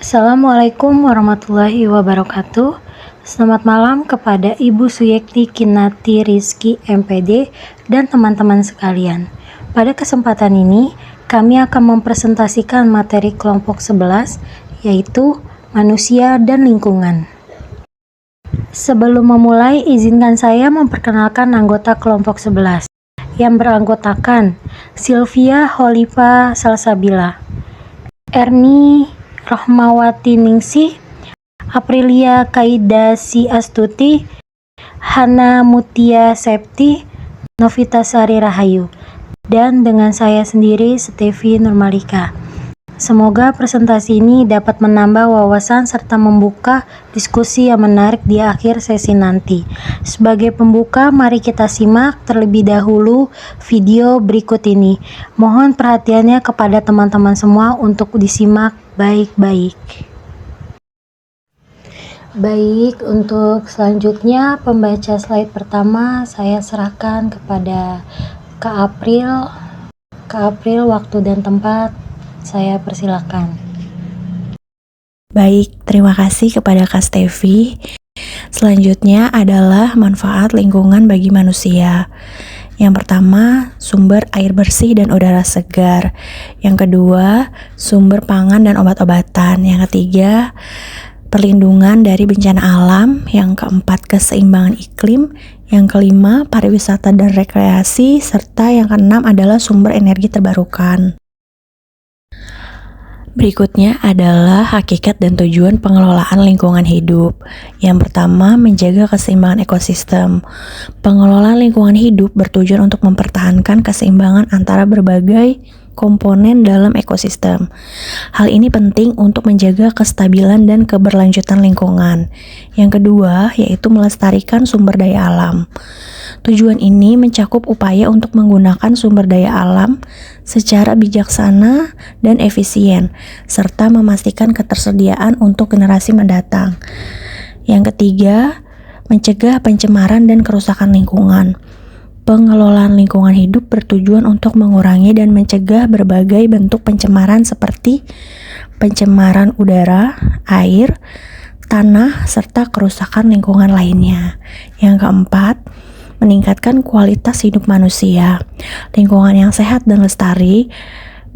Assalamualaikum warahmatullahi wabarakatuh. Selamat malam kepada Ibu Suyekti Kinati Rizky MPD dan teman-teman sekalian. Pada kesempatan ini, kami akan mempresentasikan materi kelompok 11, yaitu manusia dan lingkungan. Sebelum memulai, izinkan saya memperkenalkan anggota kelompok 11 yang beranggotakan Sylvia Holifa Salsabila, Erni Rohmawati Ningsih, Aprilia Kaidasi Astuti, Hana Mutia Septi, Novita Sari Rahayu, dan dengan saya sendiri, Stevi Nurmalika. Semoga presentasi ini dapat menambah wawasan serta membuka diskusi yang menarik di akhir sesi nanti. Sebagai pembuka, mari kita simak terlebih dahulu video berikut ini. Mohon perhatiannya kepada teman-teman semua untuk disimak baik-baik. Baik, untuk selanjutnya pembaca slide pertama saya serahkan kepada Kak April. Kak April, waktu dan tempat saya persilakan. Baik, terima kasih kepada Kak Stevi. Selanjutnya adalah manfaat lingkungan bagi manusia. Yang pertama, sumber air bersih dan udara segar. Yang kedua, sumber pangan dan obat-obatan. Yang ketiga, perlindungan dari bencana alam. Yang keempat, keseimbangan iklim. Yang kelima, pariwisata dan rekreasi. Serta yang keenam adalah sumber energi terbarukan. Berikutnya adalah hakikat dan tujuan pengelolaan lingkungan hidup. Yang pertama, menjaga keseimbangan ekosistem. Pengelolaan lingkungan hidup bertujuan untuk mempertahankan keseimbangan antara berbagai komponen dalam ekosistem. Hal ini penting untuk menjaga kestabilan dan keberlanjutan lingkungan. Yang kedua, yaitu melestarikan sumber daya alam. Tujuan ini mencakup upaya untuk menggunakan sumber daya alam secara bijaksana dan efisien, serta memastikan ketersediaan untuk generasi mendatang. Yang ketiga, mencegah pencemaran dan kerusakan lingkungan. Pengelolaan lingkungan hidup bertujuan untuk mengurangi dan mencegah berbagai bentuk pencemaran seperti pencemaran udara, air, tanah, serta kerusakan lingkungan lainnya. Yang keempat, meningkatkan kualitas hidup manusia. Lingkungan yang sehat dan lestari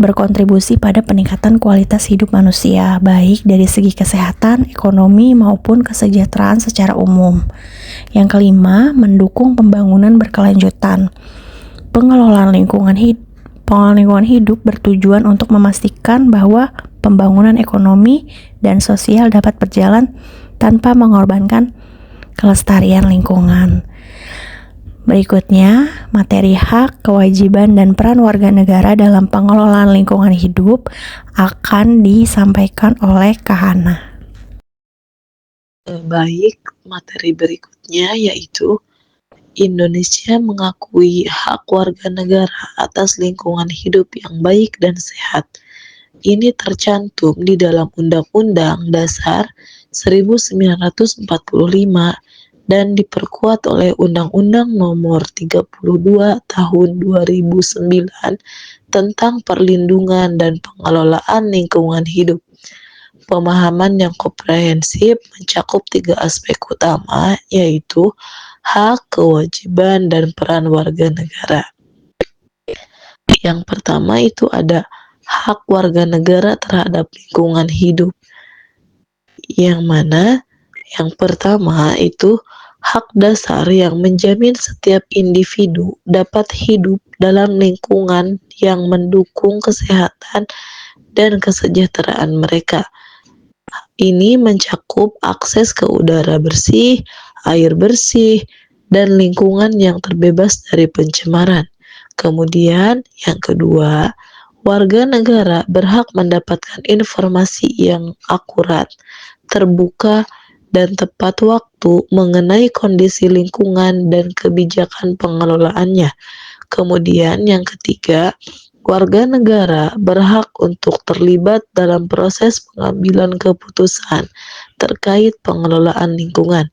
berkontribusi pada peningkatan kualitas hidup manusia, baik dari segi kesehatan, ekonomi, maupun kesejahteraan secara umum. Yang kelima, mendukung pembangunan berkelanjutan. Pengelolaan lingkungan hidup bertujuan untuk memastikan bahwa pembangunan ekonomi dan sosial dapat berjalan tanpa mengorbankan kelestarian lingkungan. Berikutnya, materi hak, kewajiban, dan peran warga negara dalam pengelolaan lingkungan hidup akan disampaikan oleh Kak Hana. Baik, materi berikutnya yaitu Indonesia mengakui hak warga negara atas lingkungan hidup yang baik dan sehat. Ini tercantum di dalam Undang-Undang Dasar 1945 dan diperkuat oleh Undang-Undang Nomor 32 Tahun 2009 tentang perlindungan dan pengelolaan lingkungan hidup. Pemahaman yang komprehensif mencakup 3 aspek utama, yaitu hak, kewajiban, dan peran warga negara. Yang pertama itu ada hak warga negara terhadap lingkungan hidup. Yang mana yang pertama itu hak dasar yang menjamin setiap individu dapat hidup dalam lingkungan yang mendukung kesehatan dan kesejahteraan mereka. Ini mencakup akses ke udara bersih, air bersih, dan lingkungan yang terbebas dari pencemaran. Kemudian yang kedua, warga negara berhak mendapatkan informasi yang akurat, terbuka, dan tepat waktu mengenai kondisi lingkungan dan kebijakan pengelolaannya. Kemudian yang ketiga, warga negara berhak untuk terlibat dalam proses pengambilan keputusan terkait pengelolaan lingkungan.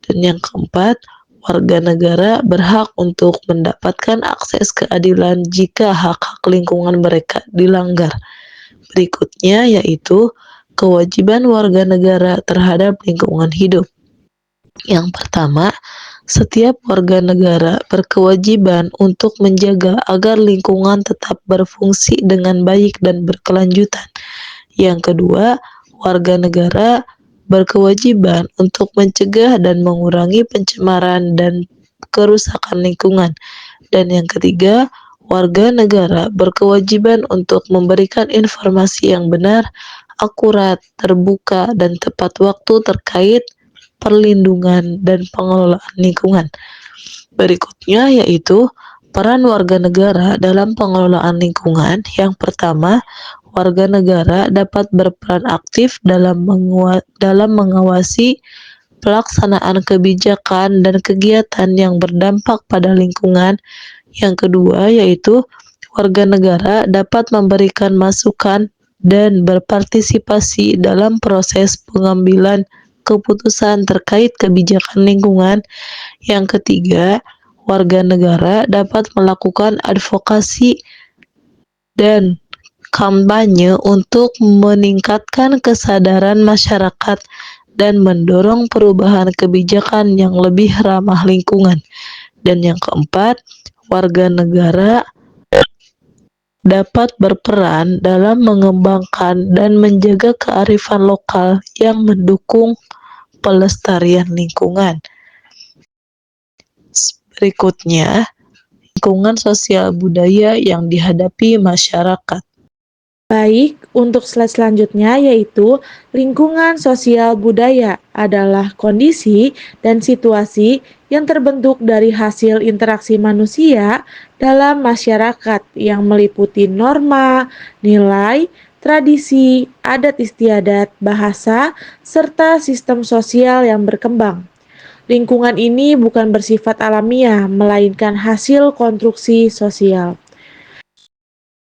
Dan yang keempat, warga negara berhak untuk mendapatkan akses keadilan jika hak-hak lingkungan mereka dilanggar. Berikutnya yaitu kewajiban warga negara terhadap lingkungan hidup. Yang pertama, setiap warga negara berkewajiban untuk menjaga agar lingkungan tetap berfungsi dengan baik dan berkelanjutan. Yang kedua, warga negara berkewajiban untuk mencegah dan mengurangi pencemaran dan kerusakan lingkungan. Dan yang ketiga, warga negara berkewajiban untuk memberikan informasi yang benar, akurat, terbuka, dan tepat waktu terkait perlindungan dan pengelolaan lingkungan. Berikutnya yaitu peran warga negara dalam pengelolaan lingkungan. Yang pertama, warga negara dapat berperan aktif dalam mengawasi pelaksanaan kebijakan dan kegiatan yang berdampak pada lingkungan. Yang kedua yaitu warga negara dapat memberikan masukan dan berpartisipasi dalam proses pengambilan keputusan terkait kebijakan lingkungan. Yang ketiga, warga negara dapat melakukan advokasi dan kampanye untuk meningkatkan kesadaran masyarakat dan mendorong perubahan kebijakan yang lebih ramah lingkungan. Dan yang keempat, warga negara dapat berperan dalam mengembangkan dan menjaga kearifan lokal yang mendukung pelestarian lingkungan. Berikutnya, lingkungan sosial budaya yang dihadapi masyarakat. Baik, untuk slide selanjutnya yaitu lingkungan sosial budaya adalah kondisi dan situasi yang terbentuk dari hasil interaksi manusia dalam masyarakat yang meliputi norma, nilai, tradisi, adat istiadat, bahasa, serta sistem sosial yang berkembang. Lingkungan ini bukan bersifat alamiah, melainkan hasil konstruksi sosial.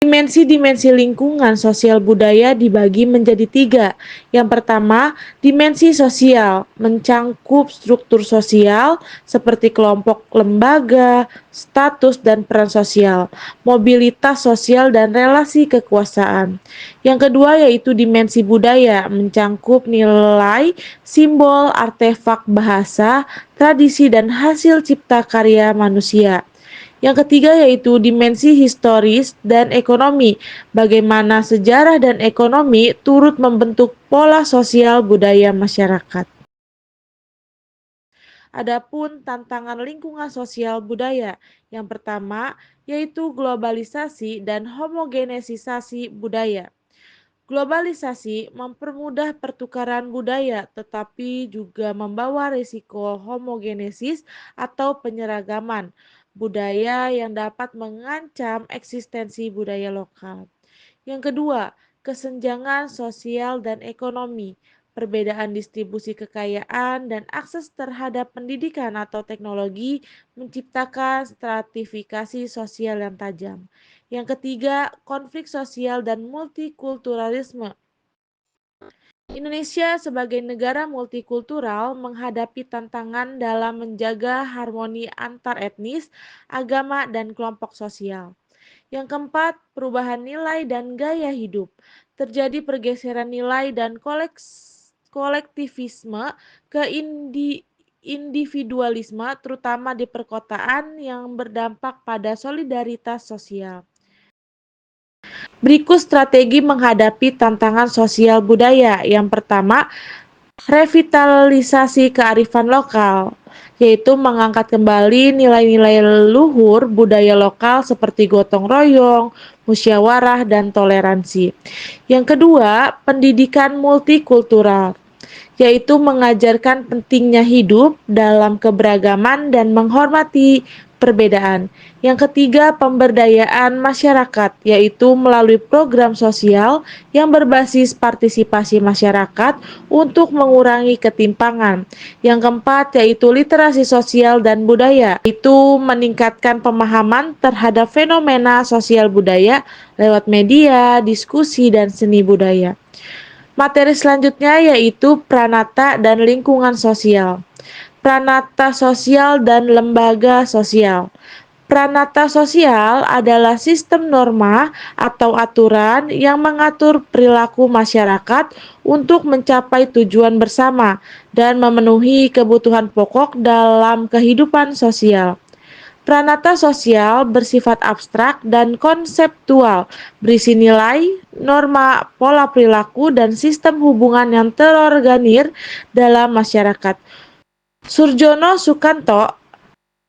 Dimensi-dimensi lingkungan sosial budaya dibagi menjadi 3. Yang pertama, dimensi sosial, mencangkup struktur sosial seperti kelompok lembaga, status dan peran sosial, mobilitas sosial dan relasi kekuasaan. Yang kedua yaitu dimensi budaya, mencangkup nilai, simbol, artefak bahasa, tradisi dan hasil cipta karya manusia. Yang ketiga yaitu dimensi historis dan ekonomi, bagaimana sejarah dan ekonomi turut membentuk pola sosial budaya masyarakat. Adapun tantangan lingkungan sosial budaya, yang pertama yaitu globalisasi dan homogenesisasi budaya. Globalisasi mempermudah pertukaran budaya, tetapi juga membawa risiko homogenesis atau penyeragaman budaya yang dapat mengancam eksistensi budaya lokal. Yang kedua, kesenjangan sosial dan ekonomi, perbedaan distribusi kekayaan dan akses terhadap pendidikan atau teknologi menciptakan stratifikasi sosial yang tajam. Yang ketiga, konflik sosial dan multikulturalisme. Indonesia sebagai negara multikultural menghadapi tantangan dalam menjaga harmoni antar etnis, agama, dan kelompok sosial. Yang keempat, perubahan nilai dan gaya hidup. Terjadi pergeseran nilai dan kolektivisme ke individualisme, terutama di perkotaan yang berdampak pada solidaritas sosial. Berikut strategi menghadapi tantangan sosial budaya. Yang pertama, revitalisasi kearifan lokal, yaitu mengangkat kembali nilai-nilai luhur budaya lokal seperti gotong royong, musyawarah, dan toleransi. Yang kedua, pendidikan multikultural, yaitu mengajarkan pentingnya hidup dalam keberagaman dan menghormati perbedaan. Yang ketiga, pemberdayaan masyarakat, yaitu melalui program sosial yang berbasis partisipasi masyarakat untuk mengurangi ketimpangan. Yang keempat, yaitu literasi sosial dan budaya, yaitu meningkatkan pemahaman terhadap fenomena sosial budaya lewat media, diskusi, dan seni budaya. Materi selanjutnya yaitu pranata dan lingkungan sosial. Pranata sosial dan lembaga sosial. Pranata sosial adalah sistem norma atau aturan yang mengatur perilaku masyarakat untuk mencapai tujuan bersama dan memenuhi kebutuhan pokok dalam kehidupan sosial. Pranata sosial bersifat abstrak dan konseptual, berisi nilai, norma, pola perilaku, dan sistem hubungan yang terorganisir dalam masyarakat. Surjono Sukanto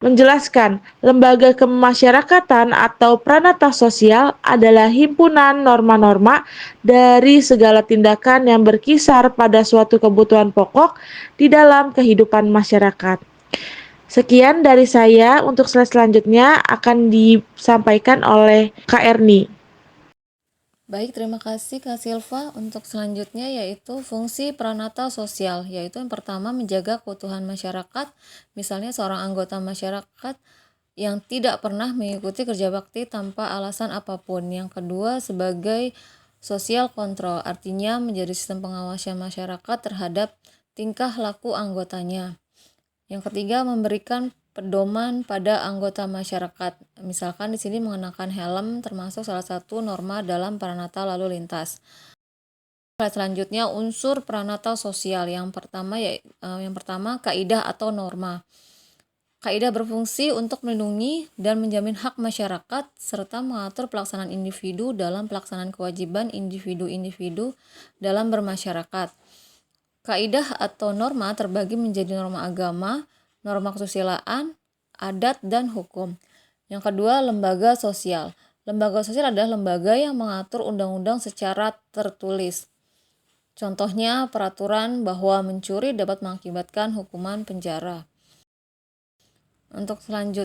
menjelaskan, lembaga kemasyarakatan atau pranata sosial adalah himpunan norma-norma dari segala tindakan yang berkisar pada suatu kebutuhan pokok di dalam kehidupan masyarakat. Sekian dari saya, untuk slide selanjutnya akan disampaikan oleh Kak Erni. Baik, terima kasih Kak Silva. Untuk selanjutnya yaitu fungsi pranata sosial, yaitu yang pertama menjaga keutuhan masyarakat, misalnya seorang anggota masyarakat yang tidak pernah mengikuti kerja bakti tanpa alasan apapun. Yang kedua sebagai social control, artinya menjadi sistem pengawasan masyarakat terhadap tingkah laku anggotanya. Yang ketiga memberikan pedoman pada anggota masyarakat. Misalkan di sini mengenakan helm termasuk salah satu norma dalam pranata lalu lintas. Selanjutnya unsur pranata sosial. Yang pertama kaidah atau norma. Kaidah berfungsi untuk melindungi dan menjamin hak masyarakat serta mengatur pelaksanaan individu dalam pelaksanaan kewajiban individu-individu dalam bermasyarakat. Kaidah atau norma terbagi menjadi norma agama, norma kesusilaan, adat, dan hukum. Yang kedua, lembaga sosial. Lembaga sosial adalah lembaga yang mengatur undang-undang secara tertulis. Contohnya, peraturan bahwa mencuri dapat mengakibatkan hukuman penjara. Untuk slide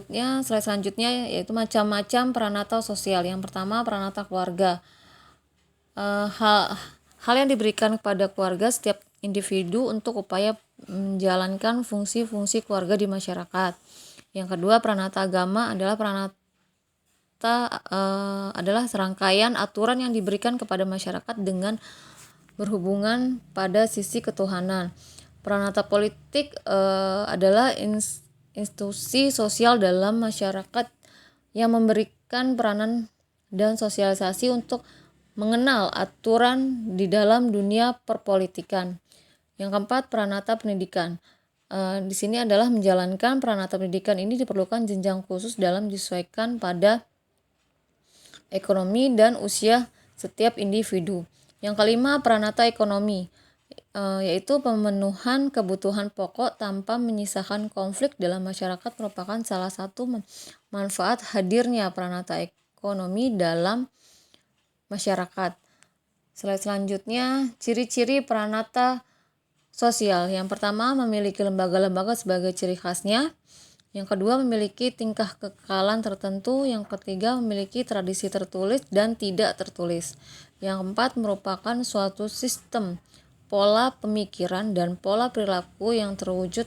selanjutnya yaitu macam-macam pranata sosial. Yang pertama, pranata keluarga. Hal yang diberikan kepada keluarga setiap individu untuk upaya menjalankan fungsi-fungsi keluarga di masyarakat. Yang kedua, pranata agama adalah serangkaian aturan yang diberikan kepada masyarakat dengan berhubungan pada sisi ketuhanan. Pranata politik adalah institusi sosial dalam masyarakat yang memberikan peranan dan sosialisasi untuk mengenal aturan di dalam dunia perpolitikan. Yang keempat, pranata pendidikan. Di sini adalah menjalankan pranata pendidikan ini diperlukan jenjang khusus dalam disesuaikan pada ekonomi dan usia setiap individu. Yang kelima, pranata ekonomi, yaitu pemenuhan kebutuhan pokok tanpa menyisakan konflik dalam masyarakat merupakan salah satu manfaat hadirnya pranata ekonomi dalam masyarakat. Slide selanjutnya, ciri-ciri pranata sosial. Yang pertama, memiliki lembaga-lembaga sebagai ciri khasnya. Yang kedua, memiliki tingkah kekekalan tertentu. Yang ketiga, memiliki tradisi tertulis dan tidak tertulis. Yang keempat, merupakan suatu sistem pola pemikiran dan pola perilaku yang terwujud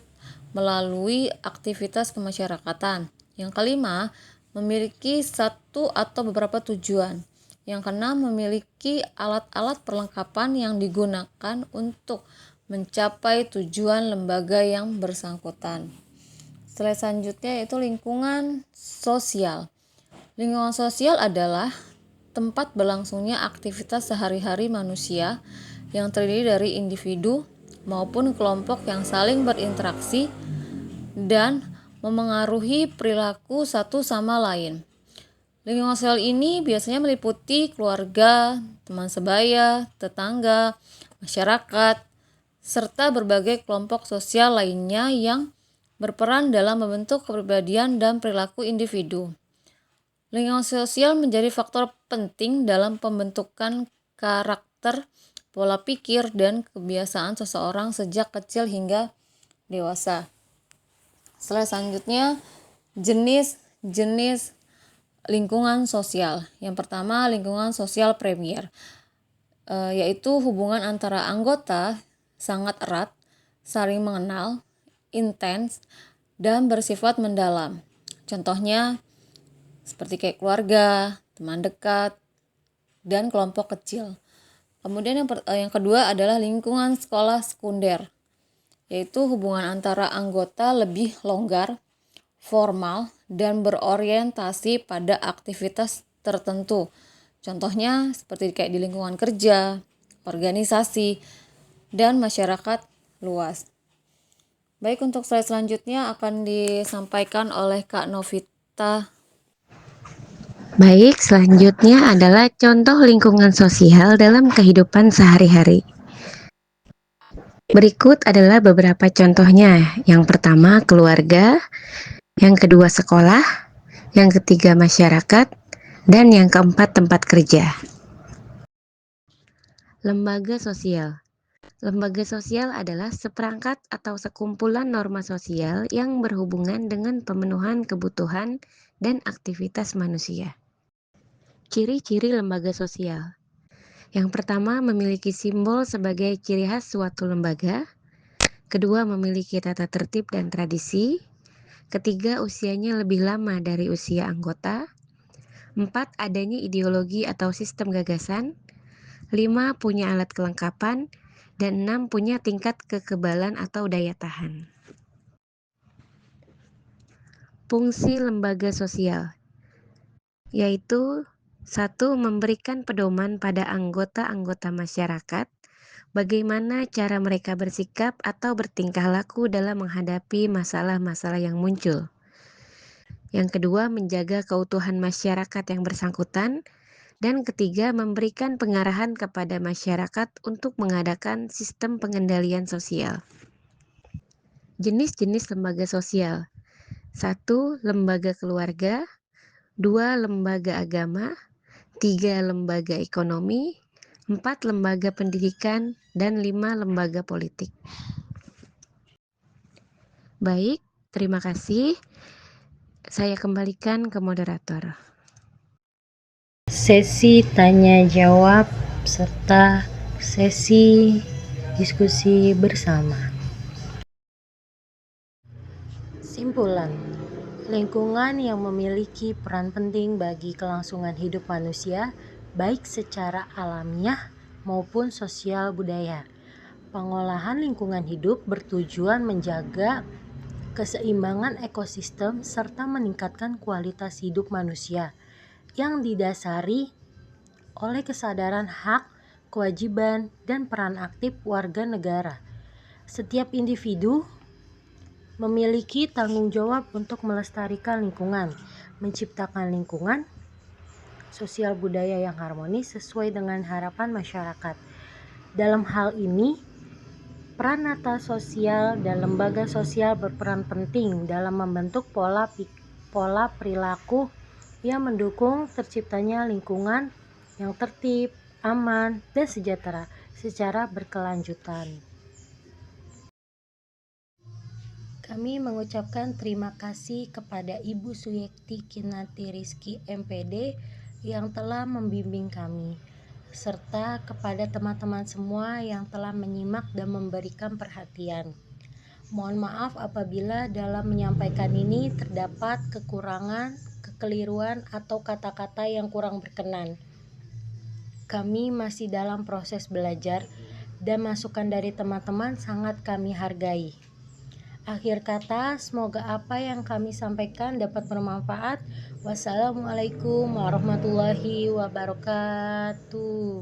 melalui aktivitas kemasyarakatan. Yang kelima, memiliki satu atau beberapa tujuan. Yang keenam, memiliki alat-alat perlengkapan yang digunakan untuk mencapai tujuan lembaga yang bersangkutan. Slide selanjutnya yaitu lingkungan sosial. Lingkungan sosial adalah tempat berlangsungnya aktivitas sehari-hari manusia yang terdiri dari individu maupun kelompok yang saling berinteraksi dan memengaruhi perilaku satu sama lain. Lingkungan sosial ini biasanya meliputi keluarga, teman sebaya, tetangga, masyarakat, serta berbagai kelompok sosial lainnya yang berperan dalam membentuk kepribadian dan perilaku individu. Lingkungan sosial menjadi faktor penting dalam pembentukan karakter, pola pikir, dan kebiasaan seseorang sejak kecil hingga dewasa. Slide selanjutnya, jenis-jenis lingkungan sosial. Yang pertama, lingkungan sosial premier, yaitu hubungan antara anggota sangat erat, saling mengenal, intens, dan bersifat mendalam. Contohnya seperti kayak keluarga, teman dekat, dan kelompok kecil. Kemudian yang kedua adalah lingkungan sekolah sekunder, yaitu hubungan antara anggota lebih longgar, formal, dan berorientasi pada aktivitas tertentu. Contohnya seperti kayak di lingkungan kerja, organisasi, dan masyarakat luas. Baik, untuk slide selanjutnya akan disampaikan oleh Kak Novita. Baik, selanjutnya adalah contoh lingkungan sosial dalam kehidupan sehari-hari. Berikut adalah beberapa contohnya. Yang pertama, keluarga. Yang kedua, sekolah. Yang ketiga, masyarakat. Dan yang keempat, tempat kerja. Lembaga sosial. Lembaga sosial adalah seperangkat atau sekumpulan norma sosial yang berhubungan dengan pemenuhan kebutuhan dan aktivitas manusia. Ciri-ciri lembaga sosial. Yang pertama, memiliki simbol sebagai ciri khas suatu lembaga. Kedua, memiliki tata tertib dan tradisi. Ketiga, usianya lebih lama dari usia anggota. 4, adanya ideologi atau sistem gagasan. 5, punya alat kelengkapan. Dan 6, punya tingkat kekebalan atau daya tahan. Fungsi lembaga sosial, yaitu 1. Memberikan pedoman pada anggota-anggota masyarakat, bagaimana cara mereka bersikap atau bertingkah laku dalam menghadapi masalah-masalah yang muncul. Yang kedua, menjaga keutuhan masyarakat yang bersangkutan. Dan ketiga, memberikan pengarahan kepada masyarakat untuk mengadakan sistem pengendalian sosial. Jenis-jenis lembaga sosial. 1. Lembaga keluarga. 2. Lembaga agama. 3. Lembaga ekonomi. 4. Lembaga pendidikan. Dan 5. Lembaga politik. Baik, terima kasih. Saya kembalikan ke moderator. Sesi tanya jawab serta sesi diskusi bersama. Simpulan, lingkungan yang memiliki peran penting bagi kelangsungan hidup manusia, baik secara alamiah maupun sosial budaya. Pengolahan lingkungan hidup bertujuan menjaga keseimbangan ekosistem serta meningkatkan kualitas hidup manusia yang didasari oleh kesadaran hak, kewajiban, dan peran aktif warga negara. Setiap individu memiliki tanggung jawab untuk melestarikan lingkungan, menciptakan lingkungan sosial budaya yang harmonis sesuai dengan harapan masyarakat. Dalam hal ini, peranata sosial dan lembaga sosial berperan penting dalam membentuk pola perilaku yang mendukung terciptanya lingkungan yang tertib, aman, dan sejahtera secara berkelanjutan. Kami mengucapkan terima kasih kepada Ibu Suyekti Kinati Rizky MPD yang telah membimbing kami, serta kepada teman-teman semua yang telah menyimak dan memberikan perhatian. Mohon maaf apabila dalam menyampaikan ini terdapat kekurangan, kekeliruan, atau kata-kata yang kurang berkenan. Kami masih dalam proses belajar dan masukan dari teman-teman sangat kami hargai. Akhir kata, semoga apa yang kami sampaikan dapat bermanfaat. Wassalamualaikum warahmatullahi wabarakatuh.